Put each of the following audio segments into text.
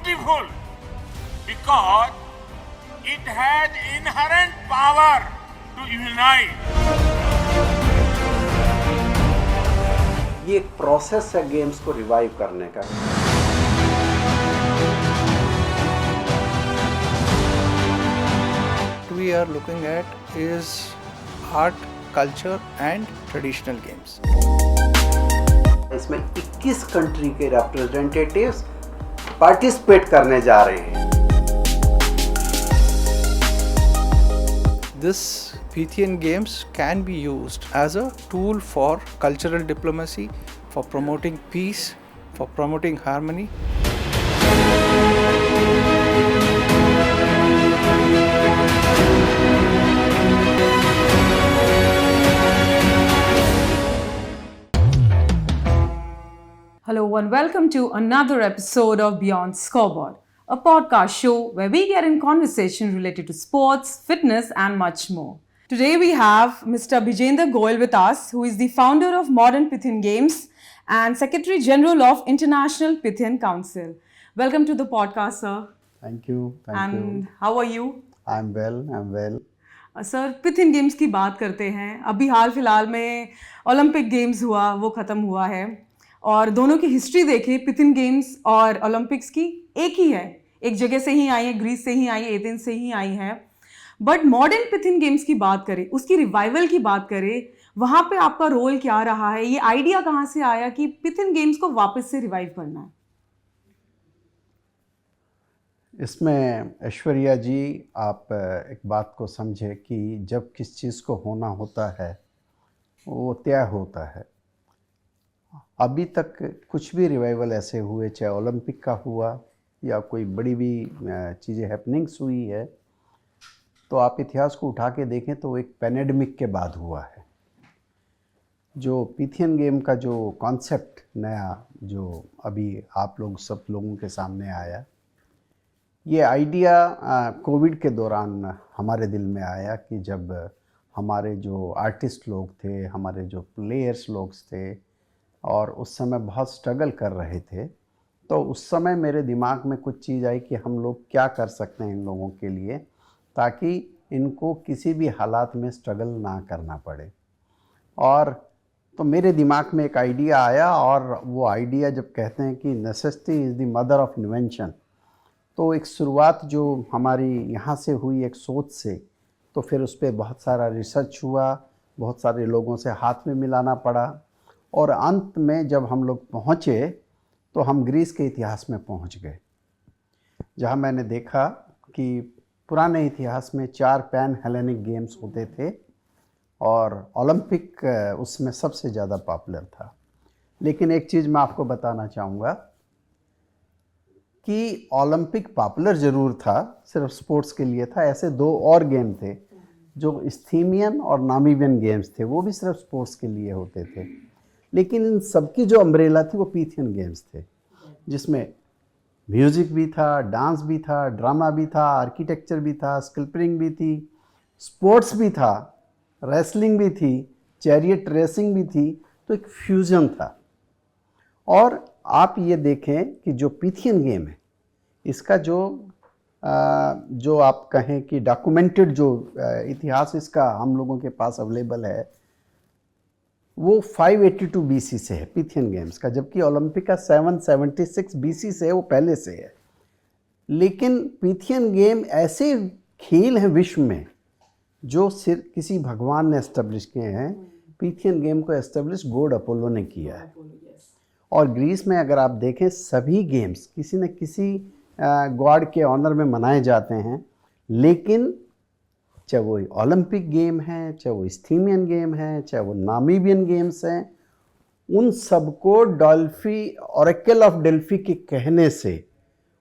beautiful because it has inherent power to unite. ये एक process है गेम्स को रिवाइव करने का। We are looking at is art, culture and traditional games. इसमें 21 कंट्री के रिप्रेजेंटेटिव्स पार्टिसिपेट करने जा रहे हैं। This Pythian games can be used as a tool for cultural diplomacy, for promoting peace, for promoting harmony. Hello and welcome to another episode of Beyond Scoreboard, a podcast show where we get in conversation related to sports, fitness and much more. Today we have Mr. Bijender Goyal with us, who is the founder of Modern Pythian Games and Secretary General of International Pythian Council. Welcome to the podcast, sir. Thank you. And how are you? I'm well. Sir Pythian games की बात करते हैं। अभी हाल फिलहाल में Olympic games हुआ, वो ख़त्म हुआ है और दोनों की हिस्ट्री देखें, पिथियन गेम्स और ओलंपिक्स की एक ही है, एक जगह से ही आई है, ग्रीस से ही आई है, एथेंस से ही आई है। बट मॉडर्न पिथियन गेम्स की बात करें, उसकी रिवाइवल की बात करें, वहाँ पे आपका रोल क्या रहा है? ये आइडिया कहाँ से आया कि पिथियन गेम्स को वापस से रिवाइव करना है? इसमें ऐश्वर्या जी, आप एक बात को समझे कि जब किस चीज़ को होना होता है वो तय होता है। अभी तक कुछ भी रिवाइवल ऐसे हुए, चाहे ओलंपिक का हुआ या कोई बड़ी भी चीज़ें हैपनिंग्स हुई है, तो आप इतिहास को उठा के देखें तो एक पैंडेमिक के बाद हुआ है। जो पिथियन गेम का जो कॉन्सेप्ट नया जो अभी आप लोग सब लोगों के सामने आया, ये आइडिया कोविड के दौरान हमारे दिल में आया कि जब हमारे जो आर्टिस्ट लोग थे, हमारे जो प्लेयर्स लोग थे और उस समय बहुत स्ट्रगल कर रहे थे, तो उस समय मेरे दिमाग में कुछ चीज़ आई कि हम लोग क्या कर सकते हैं इन लोगों के लिए ताकि इनको किसी भी हालात में स्ट्रगल ना करना पड़े। और तो मेरे दिमाग में एक आइडिया आया, और वो आइडिया जब कहते हैं कि necessity is the mother of invention, तो एक शुरुआत जो हमारी यहाँ से हुई एक सोच से, तो फिर उस पर बहुत सारा रिसर्च हुआ, बहुत सारे लोगों से हाथ में मिलाना पड़ा, और अंत में जब हम लोग पहुँचे तो हम ग्रीस के इतिहास में पहुँच गए, जहाँ मैंने देखा कि पुराने इतिहास में 4 पैन हेलेनिक गेम्स होते थे और ओलंपिक उसमें सबसे ज़्यादा पॉपुलर था। लेकिन एक चीज़ मैं आपको बताना चाहूँगा कि ओलंपिक पॉपुलर ज़रूर था, सिर्फ स्पोर्ट्स के लिए था। ऐसे 2 और गेम थे जो इस्थीमियन और नामीबियन गेम्स थे, वो भी सिर्फ स्पोर्ट्स के लिए होते थे। लेकिन इन सबकी जो अम्ब्रेला थी वो पिथियन गेम्स थे, जिसमें म्यूज़िक भी था, डांस भी था, ड्रामा भी था, आर्किटेक्चर भी था, स्कल्पचरिंग भी थी, स्पोर्ट्स भी था, रेसलिंग भी थी, चैरियट रेसिंग भी थी, तो एक फ्यूज़न था। और आप ये देखें कि जो पिथियन गेम है, इसका जो आप कहें कि डॉक्यूमेंटेड जो इतिहास इसका हम लोगों के पास अवेलेबल है, वो 582 बीसी से है पिथियन गेम्स का, जबकि ओलंपिक का 776 बीसी से है, वो पहले से है। लेकिन पिथियन गेम ऐसे खेल हैं विश्व में जो सिर्फ किसी भगवान ने एस्टेब्लिश किए हैं। पिथियन गेम को एस्टेब्लिश गॉड अपोलो ने किया है। और ग्रीस में अगर आप देखें, सभी गेम्स किसी न किसी गॉड के ऑनर में मनाए जाते हैं। लेकिन चाहे वो ओलंपिक गेम है, चाहे वो इस्थीमियन गेम है, चाहे वो नामीबियन गेम्स हैं, उन सबको डेल्फी, ओरेकल ऑफ डेल्फी के कहने से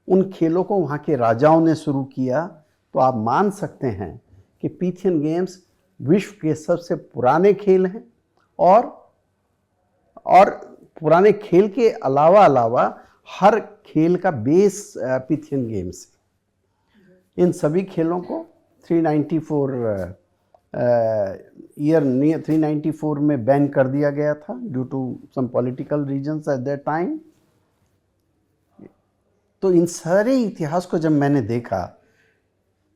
उन खेलों को वहाँ के राजाओं ने शुरू किया। तो आप मान सकते हैं कि पिथियन गेम्स विश्व के सबसे पुराने खेल हैं। और पुराने खेल के अलावा हर खेल का बेस पिथियन गेम्स है। इन सभी खेलों को 394 में बैन कर दिया गया था due to some political reasons at that time. तो इन सारे इतिहास को जब मैंने देखा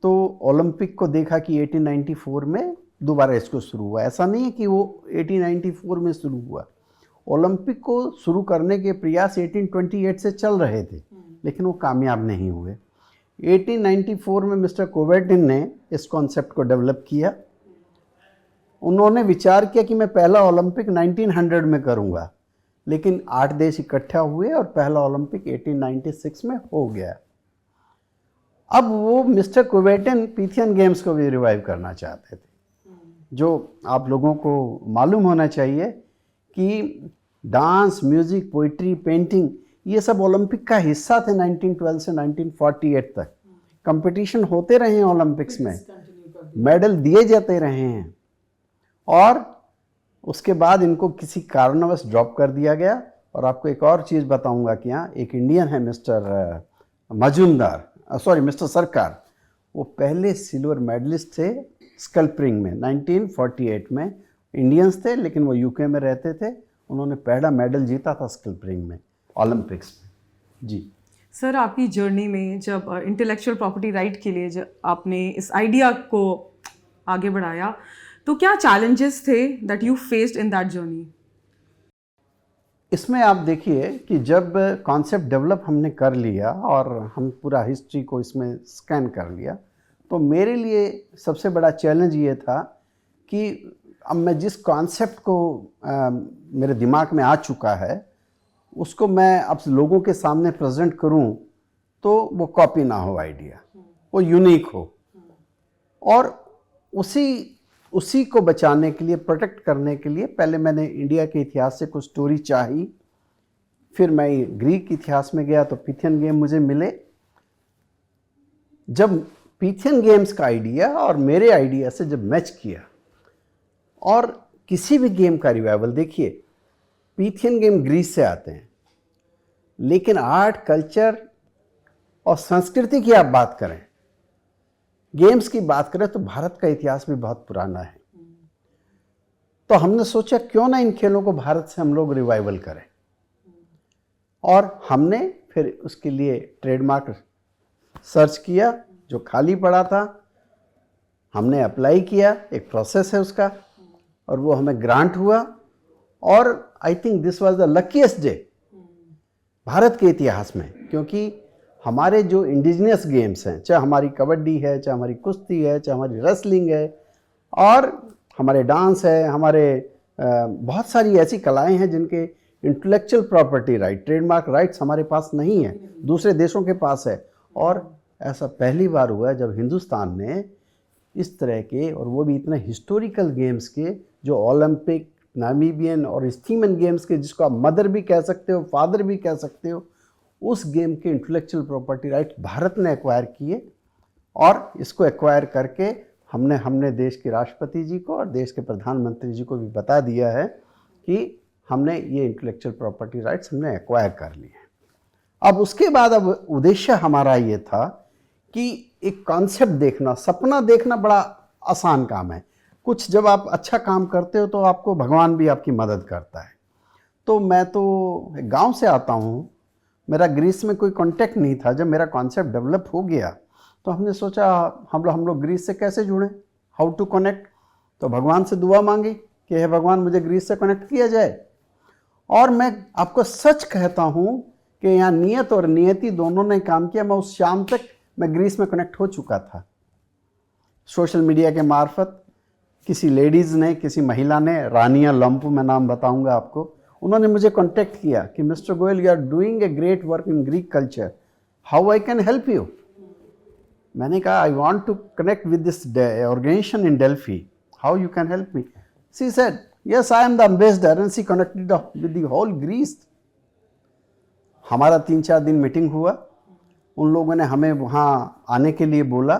तो ओलंपिक को देखा कि 1894 में दोबारा इसको शुरू हुआ। ऐसा नहीं है कि वो 1894 में शुरू हुआ, ओलंपिक को शुरू करने के प्रयास 1828 से चल रहे थे, लेकिन वो कामयाब नहीं हुए। 1894 में मिस्टर कोवेटिन ने इस कॉन्सेप्ट को डेवलप किया। उन्होंने विचार किया कि मैं पहला ओलंपिक 1900 में करूंगा, लेकिन 8 देश इकट्ठा हुए और पहला ओलंपिक 1896 में हो गया। अब वो मिस्टर कोवेटिन पिथियन गेम्स को भी रिवाइव करना चाहते थे। जो आप लोगों को मालूम होना चाहिए कि डांस, म्यूजिक, पोइट्री, पेंटिंग ये सब ओलंपिक का हिस्सा थे 1912 से 1948 तक। कंपटीशन होते रहे हैं ओलंपिक्स में, मेडल दिए जाते रहे हैं, और उसके बाद इनको किसी कारणवश ड्रॉप कर दिया गया। और आपको एक और चीज़ बताऊंगा कि यहाँ एक इंडियन है मिस्टर मिस्टर सरकार, वो पहले सिल्वर मेडलिस्ट थे स्कल्परिंग में 1948 में। इंडियंस थे लेकिन वो यूके में रहते थे। उन्होंने पहला मेडल जीता था स्कल्परिंग में ओलंपिक्स में। जी सर, आपकी जर्नी में जब इंटेलेक्चुअल प्रॉपर्टी राइट के लिए जब आपने इस आइडिया को आगे बढ़ाया, तो क्या चैलेंजेस थे that you faced in that journey? इसमें आप देखिए कि जब कॉन्सेप्ट डेवलप हमने कर लिया और हम पूरा हिस्ट्री को इसमें स्कैन कर लिया, तो मेरे लिए सबसे बड़ा चैलेंज ये था कि अब मैं जिस कॉन्सेप्ट को मेरे दिमाग में आ चुका है उसको मैं अब लोगों के सामने प्रेजेंट करूं तो वो कॉपी ना हो, आइडिया वो यूनिक हो। और उसी को बचाने के लिए, प्रोटेक्ट करने के लिए पहले मैंने इंडिया के इतिहास से कुछ स्टोरी चाही। फिर मैं ग्रीक इतिहास में गया तो पिथियन गेम मुझे मिले। जब पिथियन गेम्स का आइडिया और मेरे आइडिया से जब मैच किया, और किसी भी गेम का रिवाइवल देखिए, पिथियन गेम ग्रीस से आते हैं, लेकिन आर्ट, कल्चर और संस्कृति की आप बात करें, गेम्स की बात करें तो भारत का इतिहास भी बहुत पुराना है। तो हमने सोचा क्यों ना इन खेलों को भारत से हम लोग रिवाइवल करें, और हमने फिर उसके लिए ट्रेडमार्क सर्च किया जो खाली पड़ा था, हमने अप्लाई किया, एक प्रोसेस है उसका, और वो हमें ग्रांट हुआ। और I think this was the luckiest day Bharat के इतिहास में, क्योंकि हमारे जो इंडिजिनियस गेम्स हैं, चाहे हमारी कबड्डी है, चाहे हमारी कुश्ती है, चाहे हमारी रेसलिंग है, और हमारे डांस है, हमारे बहुत सारी ऐसी कलाएं हैं जिनके intellectual property right, trademark rights हमारे पास नहीं है, दूसरे देशों के पास है। और ऐसा पहली बार हुआ है जब हिंदुस्तान ने इस तरह के, और वो भी इतने हिस्टोरिकल गेम्स के, जो ओलंपिक, नामीबियन और स्टीमन गेम्स के, जिसको आप मदर भी कह सकते हो, फादर भी कह सकते हो, उस गेम के इंटेलेक्चुअल प्रॉपर्टी राइट भारत ने एक्वायर किए। और इसको एक्वायर करके हमने देश के राष्ट्रपति जी को और देश के प्रधानमंत्री जी को भी बता दिया है कि हमने ये इंटेलेक्चुअल प्रॉपर्टी राइट्स हमने एक्वायर कर लिए हैं। अब उसके बाद अब उद्देश्य हमारा ये था कि एक कॉन्सेप्ट देखना, सपना देखना बड़ा आसान काम है। कुछ जब आप अच्छा काम करते हो तो आपको भगवान भी आपकी मदद करता है। तो मैं तो गांव से आता हूँ, मेरा ग्रीस में कोई कांटेक्ट नहीं था। जब मेरा कॉन्सेप्ट डेवलप हो गया तो हमने सोचा हम लोग ग्रीस से कैसे जुड़ें, हाउ टू कनेक्ट। तो भगवान से दुआ मांगी कि हे भगवान मुझे ग्रीस से कनेक्ट किया जाए। और मैं आपको सच कहता हूँ कि यहाँ नियत और नियति दोनों ने काम किया। मैं उस शाम तक मैं ग्रीस में कनेक्ट हो चुका था। सोशल मीडिया के मार्फत किसी लेडीज़ ने, किसी महिला ने, रानिया लंपू मैं नाम बताऊंगा आपको, उन्होंने मुझे कांटेक्ट किया कि mister Goyal you are doing a great work in Greek culture, how I can help you. मैंने कहा I want to connect with this organisation in Delphi, how you can help me. She said yes I am the ambassador, and she connected with the whole Greece. हमारा 3-4 दिन meeting हुआ। उन लोगों ने हमें वहाँ आने के लिए बोला,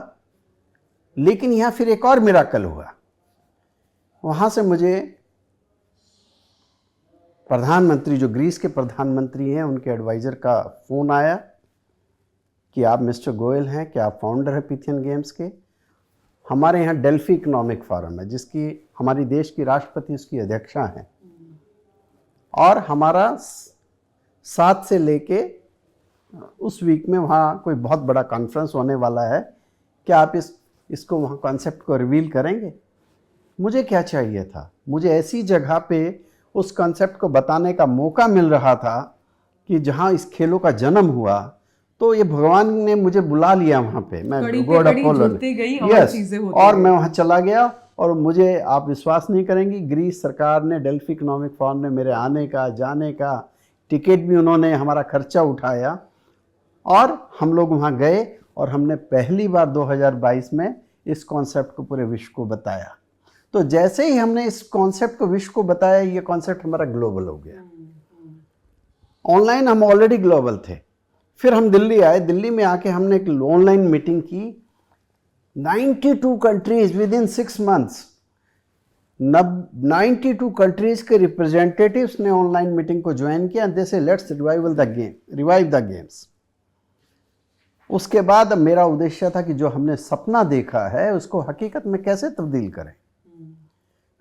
लेकिन यहाँ फिर एक और मिराकल हुआ। वहाँ से मुझे प्रधानमंत्री, जो ग्रीस के प्रधानमंत्री हैं, उनके एडवाइज़र का फ़ोन आया कि आप मिस्टर गोयल हैं, कि आप फाउंडर हैं पिथियन गेम्स के। हमारे यहाँ डेल्फी इकोनॉमिक फोरम है, जिसकी हमारी देश की राष्ट्रपति उसकी अध्यक्षा हैं, और हमारा 7 से लेके उस वीक में वहाँ कोई बहुत बड़ा कॉन्फ्रेंस होने वाला है, क्या आप इसको वहाँ कॉन्सेप्ट को रिवील करेंगे? मुझे क्या चाहिए था? मुझे ऐसी जगह पे उस कॉन्सेप्ट को बताने का मौका मिल रहा था कि जहाँ इस खेलों का जन्म हुआ, तो ये भगवान ने मुझे बुला लिया वहाँ पे। मैं गॉड अपोलो और मैं वहाँ चला गया, और मुझे, आप विश्वास नहीं करेंगी, ग्रीस सरकार ने, डेल्फी इकोनॉमिक फोरम ने मेरे आने का, जाने का टिकट भी उन्होंने हमारा खर्चा उठाया, और हम लोग वहाँ गए और हमने पहली बार 2022 में इस कॉन्सेप्ट को पूरे विश्व को बताया। तो जैसे ही हमने इस कॉन्सेप्ट को विश्व को बताया, ये कॉन्सेप्ट हमारा ग्लोबल हो गया। ऑनलाइन हम ऑलरेडी ग्लोबल थे। फिर हम दिल्ली आए, दिल्ली में आके हमने एक ऑनलाइन मीटिंग की। 92 countries with in 6 months, 92 countries के रिप्रेजेंटेटिव्स ने ऑनलाइन मीटिंग को ज्वाइन किया। दे से लेट्स रिवाइव द गेम्स। उसके बाद मेरा उद्देश्य था कि जो हमने सपना देखा है उसको हकीकत में कैसे तब्दील करें,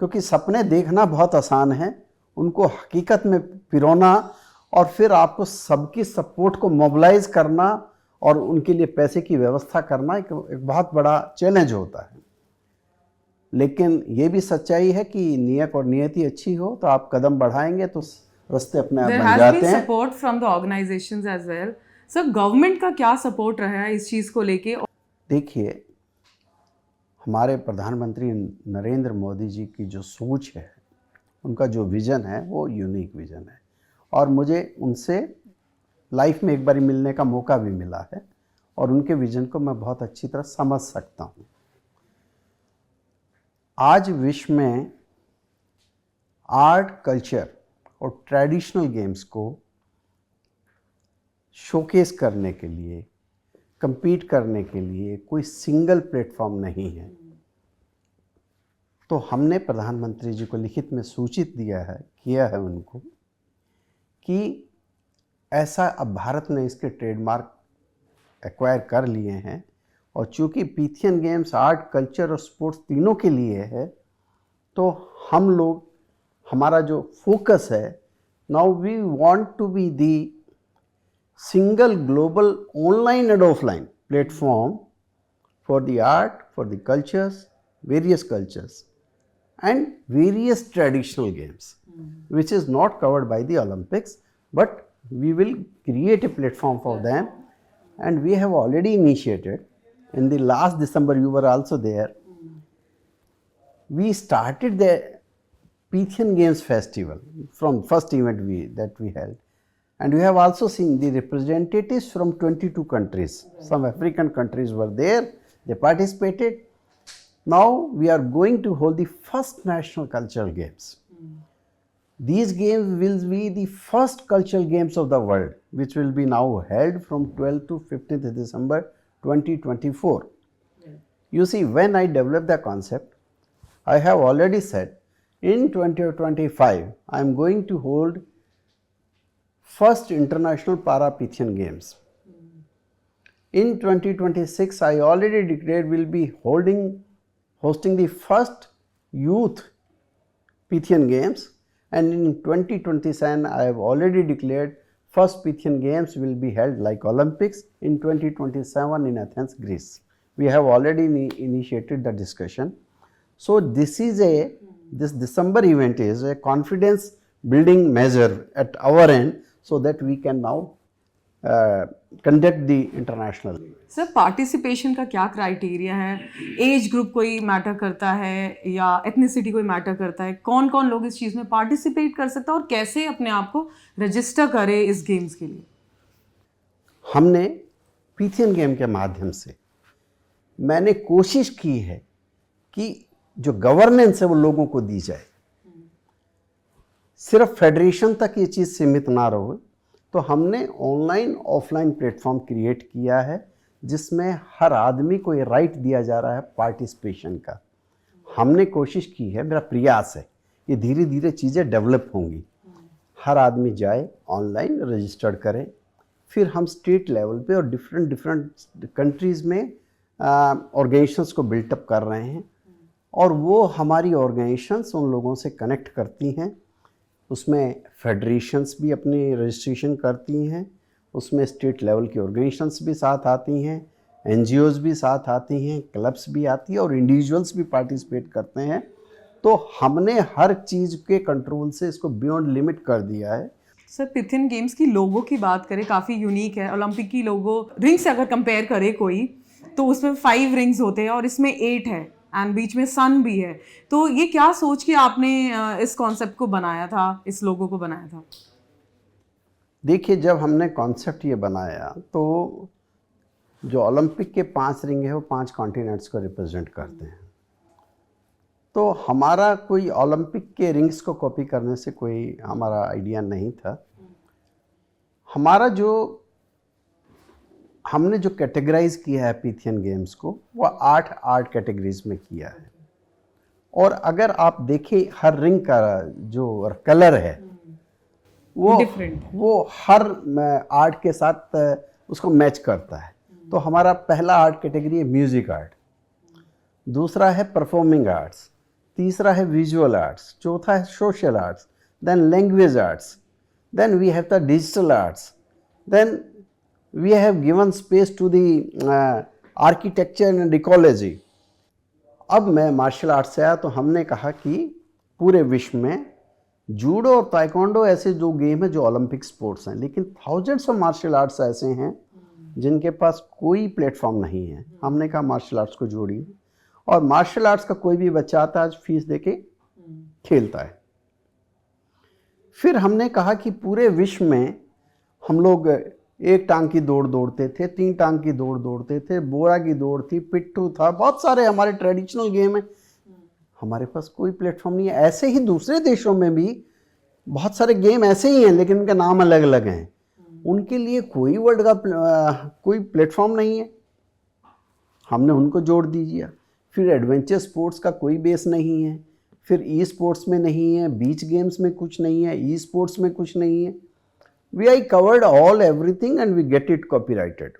क्योंकि सपने देखना बहुत आसान है, उनको हकीकत में पिरोना और फिर आपको सबकी सपोर्ट को मोबिलाइज करना और उनके लिए पैसे की व्यवस्था करना एक बहुत बड़ा चैलेंज होता है। लेकिन ये भी सच्चाई है कि नियत और नियति अच्छी हो तो आप कदम बढ़ाएंगे तो रास्ते अपने आप बन जाते हैं। Support from the organisations as well. Sir, government का क्या सपोर्ट रहा है इस चीज़ को लेके? देखिए, हमारे प्रधानमंत्री नरेंद्र मोदी जी की जो सोच है, उनका जो विज़न है, वो यूनिक विज़न है, और मुझे उनसे लाइफ में एक बार मिलने का मौका भी मिला है, और उनके विज़न को मैं बहुत अच्छी तरह समझ सकता हूँ। आज विश्व में आर्ट, कल्चर और ट्रेडिशनल गेम्स को शोकेस करने के लिए, compete करने के लिए कोई सिंगल प्लेटफॉर्म नहीं है। तो हमने प्रधानमंत्री जी को लिखित में सूचित किया है उनको कि ऐसा अब भारत ने इसके ट्रेडमार्क एक्वायर कर लिए हैं, और चूंकि पीथियन गेम्स आर्ट, कल्चर और स्पोर्ट्स तीनों के लिए है, तो हम लोग, हमारा जो फोकस है, now we want to be the single global online and offline platform for the art, for the cultures, various cultures and various traditional games, which is not covered by the Olympics, but we will create a platform for them, and we have already initiated. In the last December, you were also there. We started the Pythian Games Festival from first event that we held. And we have also seen the representatives from 22 countries. Some African countries were there, they participated. Now we are going to hold the first national cultural games. These games will be the first cultural games of the world, which will be now held from 12th to 15th December 2024. You see, when I developed the concept, I have already said in 2025 I am going to hold first international Para-Pythian Games. In 2026, I already declared will be hosting the first youth Pythian Games, and in 2027, I have already declared first Pythian Games will be held like Olympics in 2027 in Athens, Greece. We have already initiated the discussion. So this December event is a confidence building measure at our end, so that we can now conduct the international. Sir, participation का क्या criteria है? Age group कोई matter करता है या ethnicity कोई matter करता है? कौन कौन लोग इस चीज़ में पार्टिसिपेट कर सकता है और कैसे अपने आप को रजिस्टर करे इस गेम्स के लिए? हमने पीथियन गेम के माध्यम से मैंने कोशिश की है कि जो गवर्नेंस है वो लोगों को दी जाए, सिर्फ फेडरेशन तक ये चीज़ सीमित ना रहे। तो हमने ऑनलाइन ऑफलाइन प्लेटफॉर्म क्रिएट किया है, जिसमें हर आदमी को ये राइट दिया जा रहा है पार्टिसिपेशन का। हमने कोशिश की है, मेरा प्रयास है, ये धीरे धीरे चीज़ें डेवलप होंगी। हर आदमी जाए, ऑनलाइन रजिस्टर्ड करें, फिर हम स्टेट लेवल पे और डिफरेंट कंट्रीज़ में ऑर्गेनाइजेशंस को बिल्टअप कर रहे हैं, और वो हमारी ऑर्गेनाइजेशंस उन लोगों से कनेक्ट करती हैं। उसमें फेडरेशंस भी अपनी रजिस्ट्रेशन करती हैं, उसमें स्टेट लेवल की ऑर्गेनाइजेशंस भी साथ आती हैं, NGOs भी साथ आती हैं, क्लब्स भी आती हैं और इंडिविजुअल्स भी पार्टिसिपेट करते हैं। तो हमने हर चीज़ के कंट्रोल से इसको बियॉन्ड लिमिट कर दिया है। सर, पिथिन गेम्स की लोगो की बात करें, काफ़ी यूनिक है। ओलंपिक की लोगो रिंग से अगर कंपेयर करे कोई, तो उसमें 5 रिंग्स होते हैं और इसमें 8 है एंड बीच में सन भी है। तो ये क्या सोच के आपने इस कॉन्सेप्ट को बनाया था, इस लोगो को बनाया था? देखिए, जब हमने कॉन्सेप्ट ये बनाया तो जो ओलंपिक के 5 रिंग है वो 5 कॉन्टिनेंट्स को रिप्रेजेंट करते हैं। तो हमारा कोई ओलंपिक के रिंग्स को कॉपी करने से कोई हमारा आइडिया नहीं था। हमारा हमने जो कैटेगराइज किया है पिथियन गेम्स को, वो 8 आर्ट कैटेगरीज में किया है। और अगर आप देखें हर रिंग का जो कलर है वो डिफरेंट, वो हर आर्ट के साथ उसको मैच करता है। तो हमारा पहला आर्ट कैटेगरी है म्यूजिक आर्ट, दूसरा है परफॉर्मिंग आर्ट्स, तीसरा है विजुअल आर्ट्स, चौथा है social arts, then language arts, then we have the digital arts, then we have given space to the architecture and ecology. अब मैं मार्शल आर्ट से आया तो हमने कहा कि पूरे विश्व में जूडो और ताइक्वांडो ऐसे जो गेम है जो ओलंपिक स्पोर्ट्स हैं, लेकिन थाउजेंड्स ऑफ मार्शल आर्ट्स ऐसे हैं जिनके पास कोई प्लेटफॉर्म नहीं है। हमने कहा मार्शल आर्ट्स को जोड़िए, और मार्शल आर्ट्स का कोई भी बच्चा आता है आज फीस देके खेलता है। फिर हमने कहा कि पूरे विश्व में हम लोग 1 टांग की दौड़ दौड़ते थे, 3 टांग की दौड़ दौड़ते थे, बोरा की दौड़ थी, पिट्ठू था, बहुत सारे हमारे ट्रेडिशनल गेम है। हमारे पास कोई प्लेटफॉर्म नहीं है। ऐसे ही दूसरे देशों में भी बहुत सारे गेम ऐसे ही हैं, लेकिन उनके नाम अलग अलग हैं। उनके लिए कोई वर्ल्ड का कोई प्लेटफॉर्म नहीं है। हमने उनको जोड़ दीजिए। फिर एडवेंचर स्पोर्ट्स का कोई बेस नहीं है, फिर ई स्पोर्ट्स में नहीं है, बीच गेम्स में कुछ नहीं है, ई स्पोर्ट्स में कुछ नहीं है। We I covered all everything and we get it copyrighted.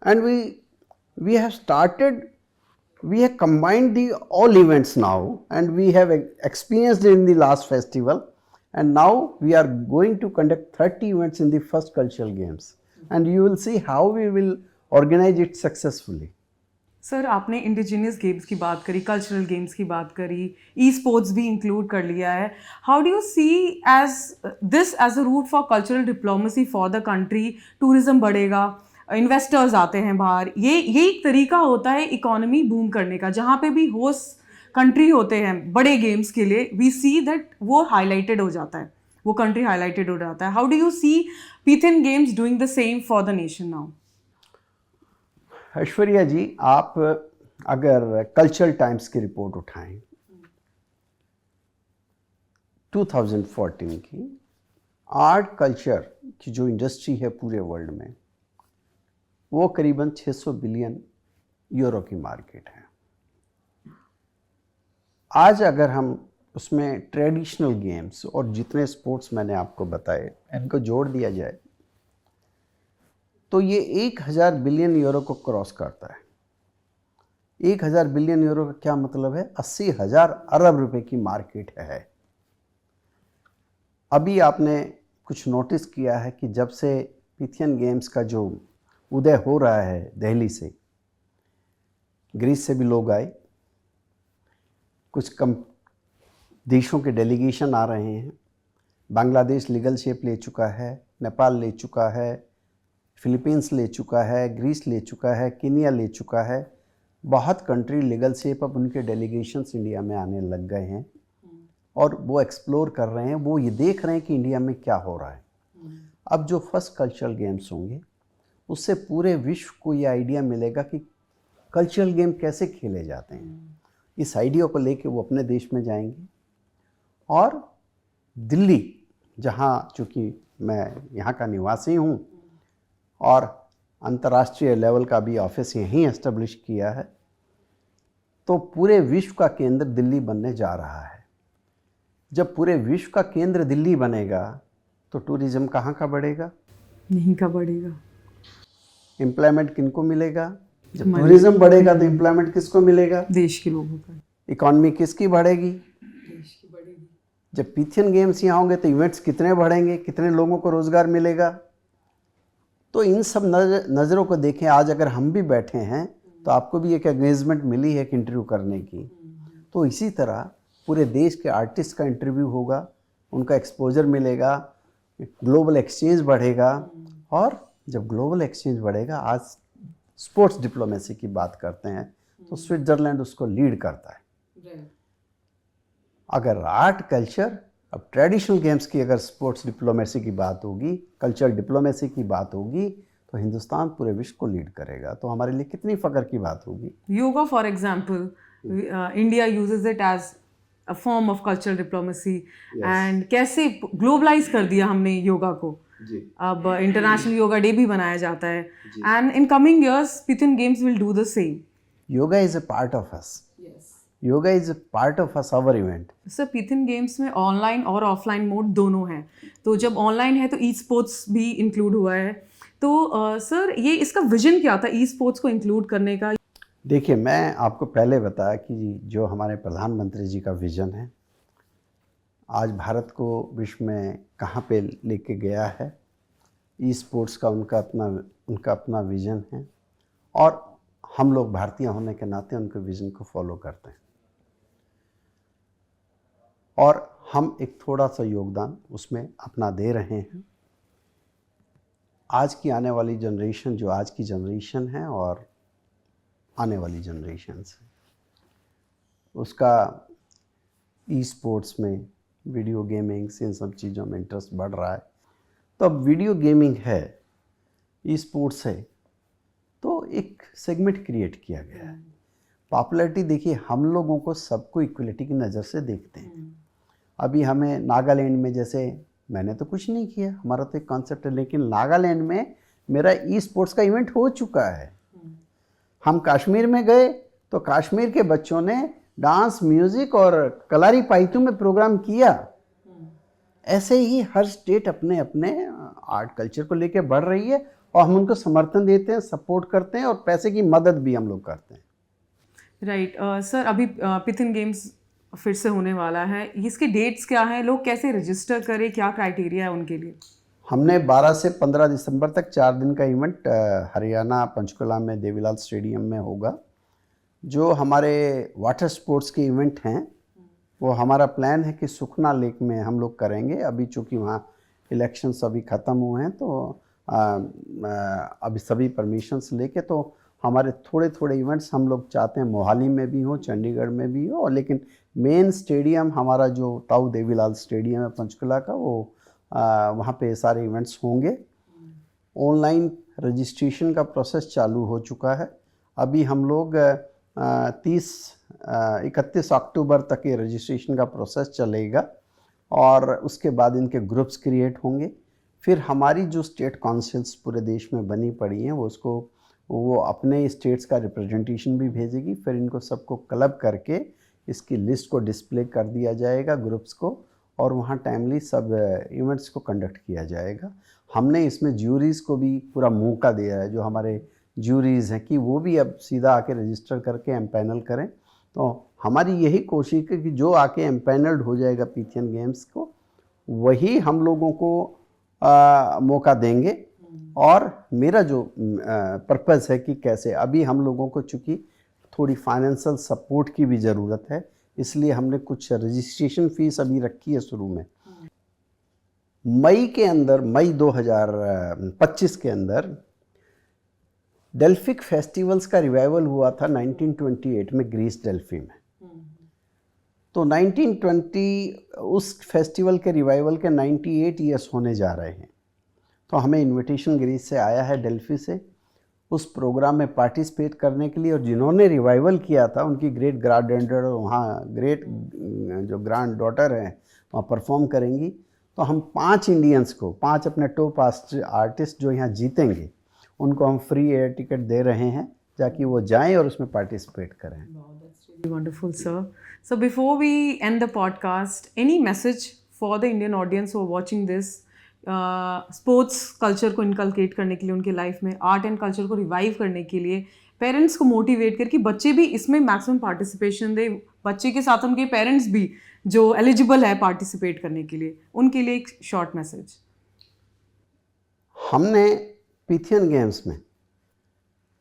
And we have started, we have combined the all events now, and we have experienced it in the last festival, and now we are going to conduct 30 events in the first cultural games, and you will see how we will organize it successfully. Sir, आपने indigenous games की बात करी, cultural games की बात करी, e sports भी include कर लिया है। How do you see this as a route for cultural diplomacy for the country? Tourism बढ़ेगा, इन्वेस्टर्स आते हैं बाहर, ये एक तरीका होता है इकोनॉमी बूम करने का। जहाँ पे भी होस्ट कंट्री होते हैं बड़े गेम्स के लिए, वी सी दैट वो हाईलाइटेड हो जाता है, वो कंट्री हाईलाइटेड हो जाता है। How do you see Pythian games doing the same for the nation now? Aishwarya ji, आप अगर कल्चरल टाइम्स की रिपोर्ट उठाएं 2014 की, आर्ट कल्चर की जो इंडस्ट्री है पूरे वर्ल्ड में, वो करीबन 600 बिलियन यूरो की मार्केट है। आज अगर हम उसमें ट्रेडिशनल गेम्स और जितने स्पोर्ट्स मैंने आपको बताए इनको जोड़ दिया जाए तो ये 1000 बिलियन यूरो को क्रॉस करता है। 1000 बिलियन यूरो का क्या मतलब है? 80,000 अरब रुपए की मार्केट है। अभी आपने कुछ नोटिस किया है कि जब से पिथियन गेम्स का जो उदय हो रहा है दिल्ली से, ग्रीस से भी लोग आए, कुछ कम देशों के डेलीगेशन आ रहे हैं। बांग्लादेश लीगल शेप ले चुका है, नेपाल ले चुका है, फिलीपींस ले चुका है, ग्रीस ले चुका है, कीनिया ले चुका है। बहुत कंट्री लीगल शेप अब उनके डेलीगेशंस इंडिया में आने लग गए हैं और वो एक्सप्लोर कर रहे हैं, वो ये देख रहे हैं कि इंडिया में क्या हो रहा है। अब जो फर्स्ट कल्चरल गेम्स होंगे उससे पूरे विश्व को ये आइडिया मिलेगा कि कल्चरल गेम कैसे खेले जाते हैं। इस आइडिया को लेके वो अपने देश में जाएंगे और दिल्ली, जहाँ चूँकि मैं यहाँ का निवासी हूँ और अंतर्राष्ट्रीय लेवल का भी ऑफिस यहीं एस्टेब्लिश किया है, तो पूरे विश्व का केंद्र दिल्ली बनने जा रहा है। जब पूरे विश्व का केंद्र दिल्ली बनेगा तो टूरिज्म कहाँ का बढ़ेगा? नहीं का बढ़ेगा। एम्प्लॉयमेंट किनको मिलेगा? जब टूरिज्म बढ़ेगा तो एम्प्लॉयमेंट किसको मिलेगा? देश के लोगों का। इकॉनमी किसकी बढ़ेगी? देश की बढ़ेगी। जब पिथियन गेम्स यहाँ होंगे तो इवेंट्स कितने बढ़ेंगे, कितने लोगों को रोजगार मिलेगा? तो इन सब नज़रों को देखें, आज अगर हम भी बैठे हैं तो आपको भी एक एंगेजमेंट मिली है एक इंटरव्यू करने की, तो इसी तरह पूरे देश के आर्टिस्ट का इंटरव्यू होगा, उनका एक्सपोजर मिलेगा, ग्लोबल एक्सचेंज बढ़ेगा। और जब ग्लोबल एक्सचेंज बढ़ेगा, आज स्पोर्ट्स डिप्लोमेसी की बात करते हैं तो स्विट्ज़रलैंड उसको लीड करता है। अगर आर्ट कल्चर, अब ट्रेडिशनल गेम्स की अगर स्पोर्ट्स डिप्लोमेसी की बात होगी, कल्चरल डिप्लोमेसी की बात होगी, तो हिंदुस्तान पूरे विश्व को लीड करेगा। तो हमारे लिए कितनी फ़ख्र की बात होगी। Yoga for example, India uses it as a form of cultural diplomacy and कैसे ग्लोबलाइज कर दिया हमने योगा को। अब इंटरनेशनल योगा डे भी बनाया जाता है and in coming years Pythian games will do the same. Yoga is a part of us, yoga is a part of us, our event. Sir Pythian games में ऑनलाइन और offline mode दोनों हैं, तो जब ऑनलाइन है तो e sports भी include हुआ है, तो सर ये इसका विजन क्या था ई स्पोर्ट्स को इंक्लूड करने का? देखिए, मैं आपको पहले बताया कि जो हमारे प्रधानमंत्री जी का विज़न है, आज भारत को विश्व में कहाँ पे लेके गया है, ई स्पोर्ट्स का उनका अपना विज़न है, और हम लोग भारतीय होने के नाते उनके विज़न को फॉलो करते हैं, और हम एक थोड़ा सा योगदान उसमें अपना दे रहे हैं। आज की आने वाली जनरेशन, जो आज की जनरेशन है और आने वाली जनरेशन्स है, उसका ई स्पोर्ट्स में, वीडियो गेमिंग्स, इन सब चीज़ों में इंटरेस्ट बढ़ रहा है। तो अब वीडियो गेमिंग है, ई स्पोर्ट्स है, तो एक सेगमेंट क्रिएट किया गया है। पॉपुलैरिटी देखिए, हम लोगों को सबको इक्वलिटी की नज़र से देखते हैं। अभी हमें नागालैंड में, जैसे मैंने तो कुछ नहीं किया, हमारा तो एक कॉन्सेप्ट है, लेकिन नागालैंड में मेरा ई स्पोर्ट्स का इवेंट हो चुका है। हम कश्मीर में गए तो कश्मीर के बच्चों ने डांस, म्यूज़िक और कलारी पाइतू में प्रोग्राम किया। ऐसे ही हर स्टेट अपने अपने आर्ट कल्चर को लेकर बढ़ रही है, और हम उनको समर्थन देते हैं, सपोर्ट करते हैं, और पैसे की मदद भी हम लोग करते हैं। राइट सर, अभी पिथिन गेम्स फिर से होने वाला है, इसके डेट्स क्या हैं, लोग कैसे रजिस्टर करें, क्या क्राइटेरिया है उनके लिए? हमने 12 से 15 दिसंबर तक 4 दिन का इवेंट हरियाणा पंचकुला में देवीलाल स्टेडियम में होगा। जो हमारे वाटर स्पोर्ट्स के इवेंट हैं, वो हमारा प्लान है कि सुखना लेक में हम लोग करेंगे। अभी चूँकि वहाँ इलेक्शंस अभी ख़त्म हुए हैं, तो अभी सभी परमिशंस लेके, तो हमारे थोड़े थोड़े इवेंट्स हम लोग चाहते हैं मोहाली में भी हो, चंडीगढ़ में भी हो, लेकिन मेन स्टेडियम हमारा जो ताऊ देवीलाल स्टेडियम है पंचकुला का, वो वहाँ पे सारे इवेंट्स होंगे। ऑनलाइन रजिस्ट्रेशन का प्रोसेस चालू हो चुका है। अभी हम लोग 31 अक्टूबर तक ये रजिस्ट्रेशन का प्रोसेस चलेगा, और उसके बाद इनके ग्रुप्स क्रिएट होंगे। फिर हमारी जो स्टेट काउंसिल्स पूरे देश में बनी पड़ी हैं, वो अपने स्टेट्स का रिप्रेजेंटेशन भी भेजेगी। फिर इनको सबको क्लब करके इसकी लिस्ट को डिस्प्ले कर दिया जाएगा ग्रुप्स को, और वहाँ टाइमली सब इवेंट्स को कंडक्ट किया जाएगा। हमने इसमें ज्यूरीज़ को भी पूरा मौका दिया है, जो हमारे ज्यूरीज़ हैं, कि वो भी अब सीधा आके रजिस्टर करके एम्पैनल करें। तो हमारी यही कोशिश है कि जो आके एम्पैनल्ड हो जाएगा पिथियन गेम्स को, वही हम लोगों को मौका देंगे। और मेरा जो पर्पज़ है कि कैसे, अभी हम लोगों को चूँकि थोड़ी फाइनेंशियल सपोर्ट की भी ज़रूरत है, इसलिए हमने कुछ रजिस्ट्रेशन फ़ीस अभी रखी है शुरू में। मई 2025 के अंदर डेल्फिक फेस्टिवल्स का रिवाइवल हुआ था 1928 में ग्रीस डेल्फी में। तो 1920 उस फेस्टिवल के रिवाइवल के 98 ईयर्स होने जा रहे हैं। तो हमें इनविटेशन ग्रीस से आया है, डेल्फी से, उस प्रोग्राम में पार्टिसिपेट करने के लिए। और जिन्होंने रिवाइवल किया था, उनकी ग्रेट ग्रैंड वहाँ ग्रेट जो ग्रैंड डॉटर हैं वहाँ परफॉर्म करेंगी। तो हम 5 इंडियंस को, 5 अपने टॉप आर्टिस्ट जो यहाँ जीतेंगे, उनको हम फ्री एयर टिकट दे रहे हैं, ताकि वो जाएं और उसमें पार्टिसिपेट करें। Wonderful, sir. So before we end the podcast, any message for the Indian audience who are watching this? Sports culture को इनकलकेट करने के लिए उनके लाइफ में, आर्ट एंड कल्चर को रिवाइव करने के लिए, पेरेंट्स को मोटिवेट करके बच्चे भी इसमें मैक्सिमम पार्टिसिपेशन दे, बच्चे के साथ उनके पेरेंट्स भी जो एलिजिबल है पार्टिसिपेट करने के लिए, उनके लिए एक शॉर्ट मैसेज। हमने पिथियन गेम्स में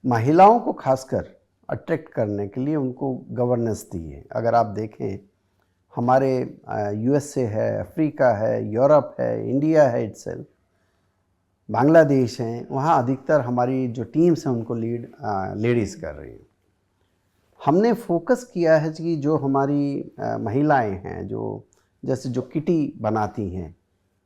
महिलाओं को खासकर अट्रैक्ट करने के लिए उनको गवर्नेंस दी है। अगर आप देखें, हमारे यूएसए है, अफ्रीका है, यूरोप है, इंडिया है इटसेल्फ, बांग्लादेश हैं, वहाँ अधिकतर हमारी जो टीम्स हैं उनको लीड लेडीज़ कर रही हैं। हमने फोकस किया है कि जो हमारी महिलाएं हैं, जो जैसे जो किटी बनाती हैं,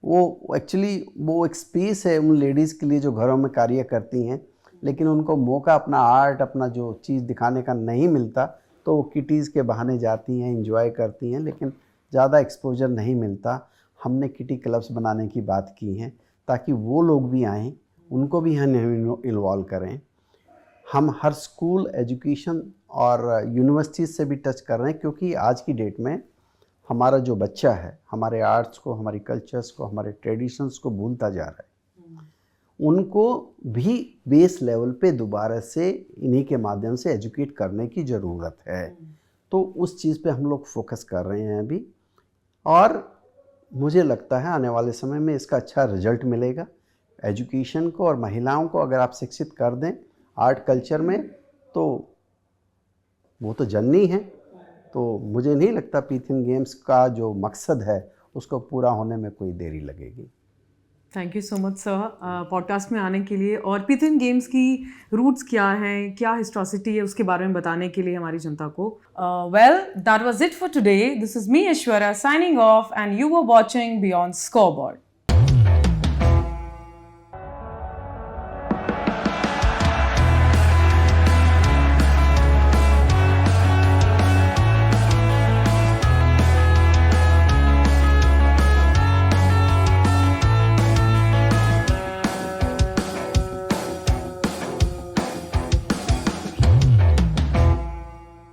वो एक्चुअली वो एक स्पेस है उन लेडीज़ के लिए जो घरों में कार्य करती हैं, लेकिन उनको मौका अपना आर्ट, अपना जो चीज़ दिखाने का नहीं मिलता, तो वो किटीज़ के बहाने जाती हैं, एंजॉय करती हैं, लेकिन ज़्यादा एक्सपोजर नहीं मिलता। हमने किटी क्लब्स बनाने की बात की है ताकि वो लोग भी आएँ, उनको भी हम इन्वॉल्व करें। हम हर स्कूल, एजुकेशन और यूनिवर्सिटीज़ से भी टच कर रहे हैं, क्योंकि आज की डेट में हमारा जो बच्चा है हमारे आर्ट्स को, हमारी कल्चर्स को, हमारे ट्रेडिशंस को भूलता जा रहा है। उनको भी बेस लेवल पे दोबारा से इन्हीं के माध्यम से एजुकेट करने की ज़रूरत है। तो उस चीज़ पे हम लोग फोकस कर रहे हैं अभी, और मुझे लगता है आने वाले समय में इसका अच्छा रिजल्ट मिलेगा। एजुकेशन को और महिलाओं को अगर आप शिक्षित कर दें आर्ट कल्चर में, तो वो तो जननी है। तो मुझे नहीं लगता पिथियन गेम्स का जो मकसद है उसको पूरा होने में कोई देरी लगेगी। Thank you so much sir podcast में आने के लिए, और पिथियन गेम्स की रूट्स क्या हैं, क्या हिस्टोरिसिटी है, उसके बारे में बताने के लिए हमारी जनता को। Well, that was it for today. This is me Aishwarya signing off, and you were watching beyond scoreboard.